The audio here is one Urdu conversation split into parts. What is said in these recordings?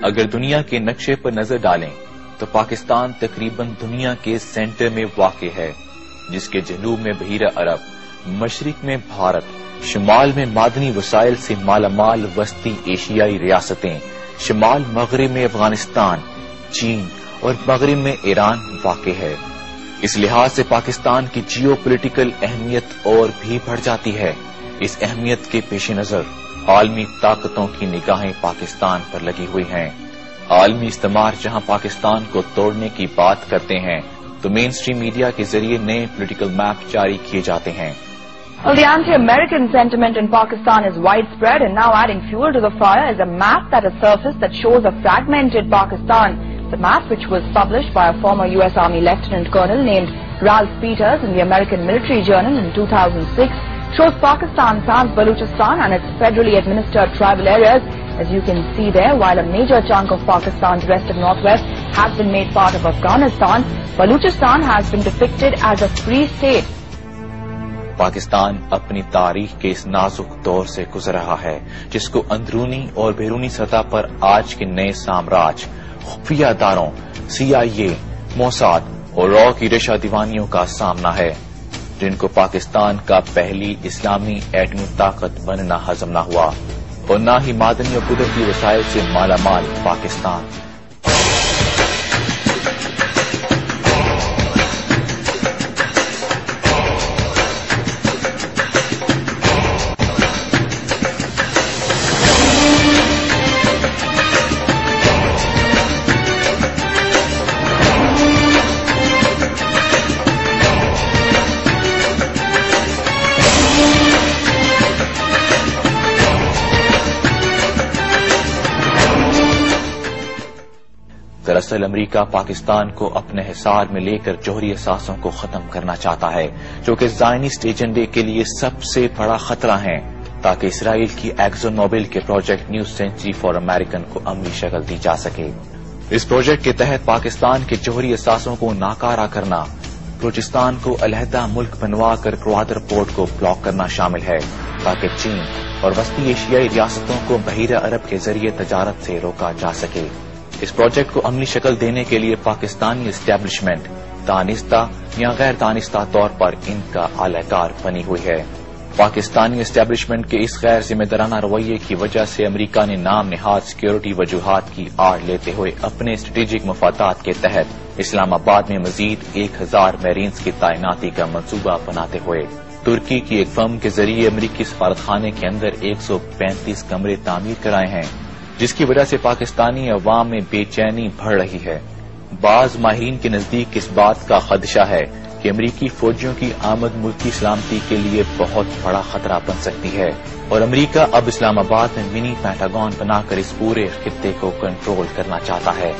اگر دنیا کے نقشے پر نظر ڈالیں تو پاکستان تقریباً دنیا کے سینٹر میں واقع ہے، جس کے جنوب میں بحیرہ عرب، مشرق میں بھارت، شمال میں معدنی وسائل سے مالا مال وسطی ایشیائی ریاستیں، شمال مغرب میں افغانستان، چین اور مغرب میں ایران واقع ہے۔ اس لحاظ سے پاکستان کی جیو پولیٹیکل اہمیت اور بھی بڑھ جاتی ہے۔ اس اہمیت کے پیش نظر عالمی طاقتوں کی نگاہیں پاکستان پر لگی ہوئی ہیں۔ عالمی استعمار جہاں پاکستان کو توڑنے کی بات کرتے ہیں تو مین اسٹریم میڈیا کے ذریعے نئے پولیٹیکل میپ جاری کیے جاتے ہیں۔ Well, the anti-American sentiment in Pakistan is widespread, and now adding fuel to the fire is a map that has surfaced that shows a fragmented Pakistan. The map, which was published by a former U.S. Army Lieutenant Colonel named Ralph Peters in the American Military Journal in 2006, shows Pakistan sans Balochistan and its federally administered tribal areas. As you can see there, while a major chunk of Pakistan's west and northwest has been made part of Afghanistan, Balochistan has been depicted as a free state. Pakistan اپنی تاریخ کے اس نازک دور سے گزر رہا ہے جس کو اندرونی اور بیرونی سطح پر آج کے نئے سامراج، خفیہ اداروں، CIA، موساد اور را کی ریشہ دیوانیوں کا سامنا ہے، جن کو پاکستان کا پہلی اسلامی ایٹمی طاقت بننا ہضم نہ ہوا، اور نہ ہی معدنی اور قدرتی وسائل سے مالا مال پاکستان۔ دراصل امریکہ پاکستان کو اپنے حصار میں لے کر جوہری اثاثوں کو ختم کرنا چاہتا ہے، جو کہ زائنسٹ ایجنڈے کے لیے سب سے بڑا خطرہ ہیں، تاکہ اسرائیل کی ایکزون موبل کے project new century for American کو عملی شکل دی جا سکے۔ اس پروجیکٹ کے تحت پاکستان کے جوہری اثاثوں کو ناکارہ کرنا، بلوچستان کو علیحدہ ملک بنوا کر گوادر پورٹ کو بلاک کرنا شامل ہے، تاکہ چین اور وسطی ایشیائی ریاستوں کو بحیرہ عرب کے ذریعے تجارت سے روکا جا سکے۔ اس پروجیکٹ کو عملی شکل دینے کے لیے پاکستانی اسٹیبلشمنٹ دانستہ یا غیر دانستہ طور پر ان کا اعلی کار بنی ہوئی ہے۔ پاکستانی اسٹیبلشمنٹ کے اس غیر ذمہ دارانہ رویے کی وجہ سے امریکہ نے نام نہاد سیکیورٹی وجوہات کی آڑ لیتے ہوئے اپنے اسٹریٹجک مفادات کے تحت اسلام آباد میں مزید 1000 میرینز کی تعیناتی کا منصوبہ بناتے ہوئے ترکی کی ایک فرم کے ذریعے امریکی سفارتخانے کے اندر 135 کمرے تعمیر کرائے ہیں، جس کی وجہ سے پاکستانی عوام میں بے چینی بڑھ رہی ہے۔ بعض ماہرین کے نزدیک اس بات کا خدشہ ہے کہ امریکی فوجیوں کی آمد ملکی سلامتی کے لیے بہت بڑا خطرہ بن سکتی ہے، اور امریکہ اب اسلام آباد میں منی پینٹاگون بنا کر اس پورے خطے کو کنٹرول کرنا چاہتا ہے۔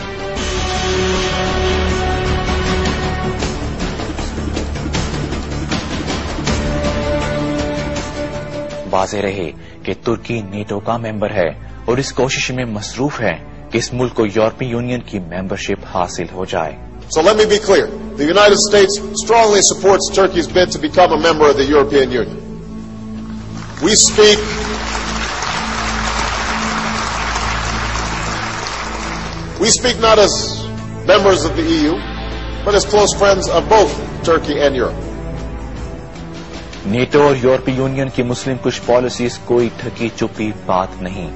واضح رہے کہ ترکی نیٹو کا ممبر ہے اور اس کوشش میں مصروف ہے کہ اس ملک کو یورپی یونین کی ممبرشپ حاصل ہو جائے۔ So let me be clear. The United States strongly supports Turkey's bid to become a member of the European Union. We speak not as members of the EU, but as close friends of both Turkey and Europe. NATO اور یورپی یونین کی مسلم کش پالیسیز کوئی ٹھکی چپی بات نہیں۔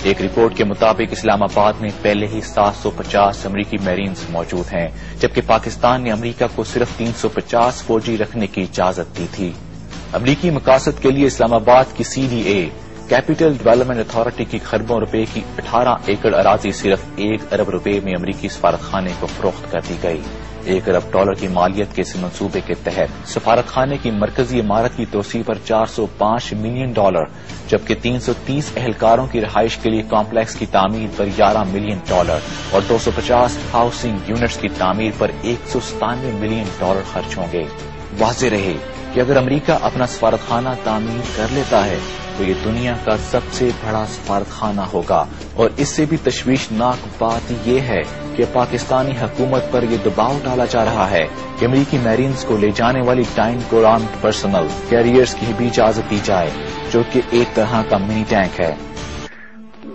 ایک رپورٹ کے مطابق اسلام آباد میں پہلے ہی 750 امریکی میرینز موجود ہیں، جبکہ پاکستان نے امریکہ کو صرف 350 فوجی رکھنے کی اجازت دی تھی۔ امریکی مقاصد کے لیے اسلام آباد کی CDA کیپٹل ڈیولپمنٹ اتھارٹی کی خربوں روپے کی 18 ایکڑ اراضی صرف 1 ارب روپے میں امریکی سفارتخانے کو فروخت کر دی گئی۔ $1 ارب کی مالیت کے اس منصوبے کے تحت سفارتخانے کی مرکزی عمارت کی توسیع پر $405 ملین، جبکہ 330 اہلکاروں کی رہائش کے لیے کمپلیکس کی تعمیر پر $11 ملین اور 250 ہاؤسنگ یونٹس کی تعمیر پر $197 ملین خرچ ہوں گے۔ واضح رہے کہ اگر امریکہ اپنا سفارتخانہ تعمیر کر لیتا ہے تو یہ دنیا کا سب سے بڑا سفارتخانہ ہوگا، اور اس سے بھی تشویشناک بات یہ ہے کہ پاکستانی حکومت پر یہ دباؤ ڈالا جا رہا ہے کہ امریکی میرینز کو لے جانے والی ٹائم کو آرمڈ پرسنل کیریئرز کی بھی اجازت دی جائے، جو کہ ایک طرح کا منی ٹینک ہے۔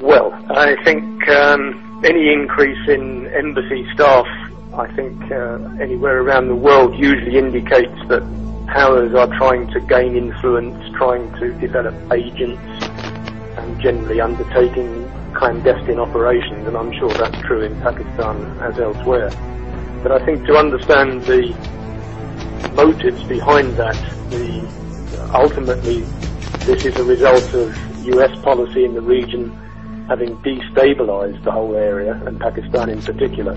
Well, I think any increase in embassy staff, I think anywhere around the world usually indicates that powers are trying to gain influence, trying to develop agents, and generally undertaking clandestine operations, and I'm sure that's true in Pakistan as elsewhere. But I think to understand the motives behind that, ultimately this is a result of US policy in the region having destabilized the whole area, and Pakistan in particular.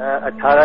18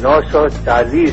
940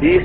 20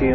3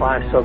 500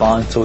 500